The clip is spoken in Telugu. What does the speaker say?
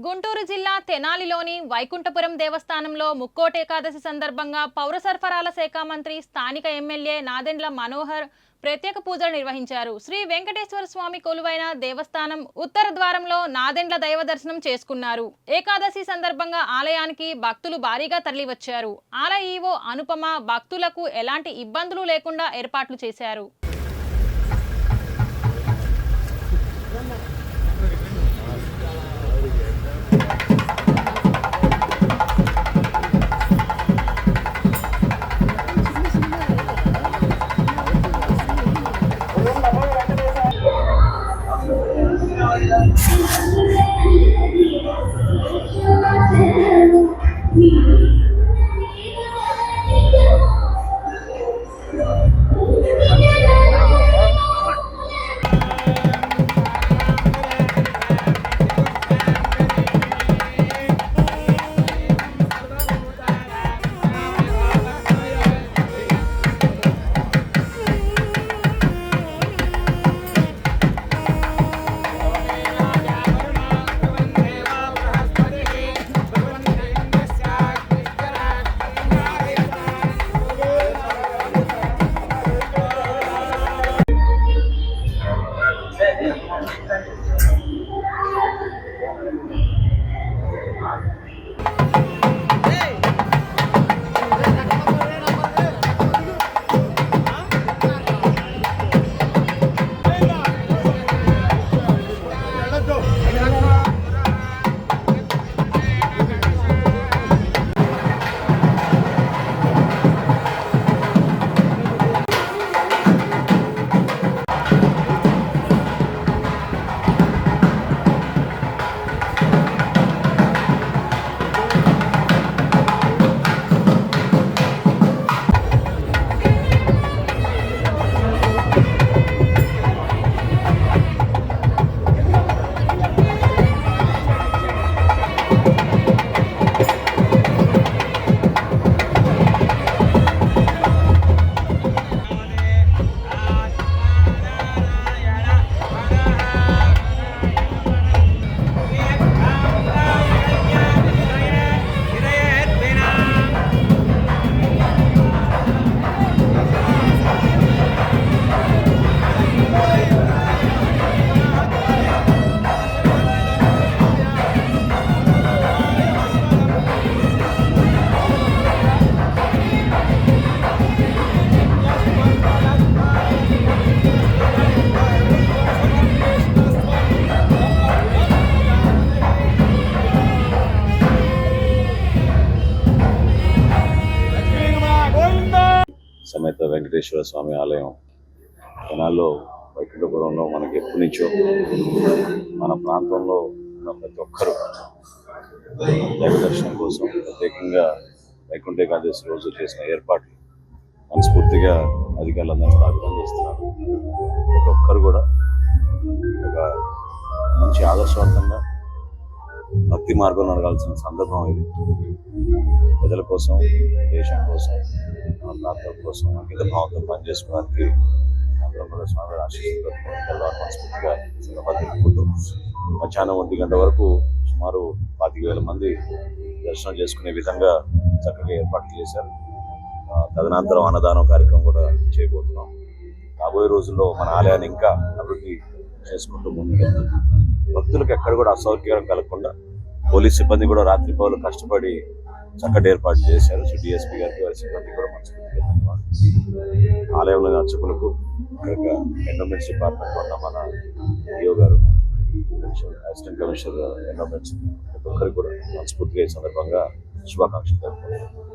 గుంటూరు జిల్లా తెనాలిలోని వైకుంఠపురం దేవస్థానంలో ముక్కోటి ఏకాదశి సందర్భంగా పౌర సరఫరాల శాఖ మంత్రి స్థానిక ఎమ్మెల్యే నాదెండ్ల మనోహర్ ప్రత్యేక పూజలు నిర్వహించారు. శ్రీ వెంకటేశ్వర స్వామి కొలువైన దేవస్థానం ఉత్తర ద్వారంలో నాదెండ్ల దైవ దర్శనం చేసుకున్నారు. ఏకాదశి సందర్భంగా ఆలయానికి భక్తులు భారీగా తరలివచ్చారు. ఆలయ ఈవో అనుపమ భక్తులకు ఎలాంటి ఇబ్బందులు లేకుండా ఏర్పాట్లు చేశారు. సమేత వెంకటేశ్వర స్వామి ఆలయం తెనాల్లో వైకుంఠపురంలో మనకి ఎప్పటి నుంచో మన ప్రాంతంలో ఉన్న ప్రతి ఒక్కరూ దైవ దర్శనం కోసం ప్రత్యేకంగా వైకుంఠ ఏకాదశి రోజు చేసిన ఏర్పాట్లు మనస్ఫూర్తిగా అధికారులందరూ కూడా అభినందిస్తున్నారు. ప్రతి ఒక్కరు కూడా ఒక మంచి ఆదర్శవంతంగా భక్తి మార్గంలో నడగాల్సిన సందర్భం ఇది. ప్రజల కోసం, దేశం కోసం, మన ప్రాంతం కోసం అంకిత భావంతో పనిచేసుకోవడానికి అందరం కూడా స్వామి ఆశీస్సులతో మనస్ఫూర్తిగా తెలుపుకుంటూ మధ్యాహ్నం 1 గంట వరకు సుమారు 25,000 మంది దర్శనం చేసుకునే విధంగా చక్కగా ఏర్పాట్లు చేశారు. తదనంతరం అన్నదానం కార్యక్రమం కూడా చేయబోతున్నాం. రాబోయే రోజుల్లో మన ఆలయాన్ని ఇంకా అభివృద్ధి చేసుకుంటూ ముందుకెళ్తాం. భక్తులకు ఎక్కడ కూడా అసౌకర్యం కలగకుండా పోలీస్ సిబ్బంది కూడా రాత్రి పగలు కష్టపడి చక్కటి ఏర్పాటు చేశారు. డిఎస్పీ గారికి వారి సిబ్బంది కూడా మనస్ఫూర్తిగా ధన్యవాదాలు. ఆలయంలోని అర్చకులకు, ఇక్కడ ఎండోమెంట్స్ డిపార్ట్మెంట్ ఉన్న మన ఈఓ గారు, అసిస్టెంట్ కమిషనర్ ఎండోమెంట్స్, ప్రతి ఒక్కరికి కూడా మనస్ఫూర్తిగా ఈ సందర్భంగా శుభాకాంక్షలు తెలుపుతున్నాను.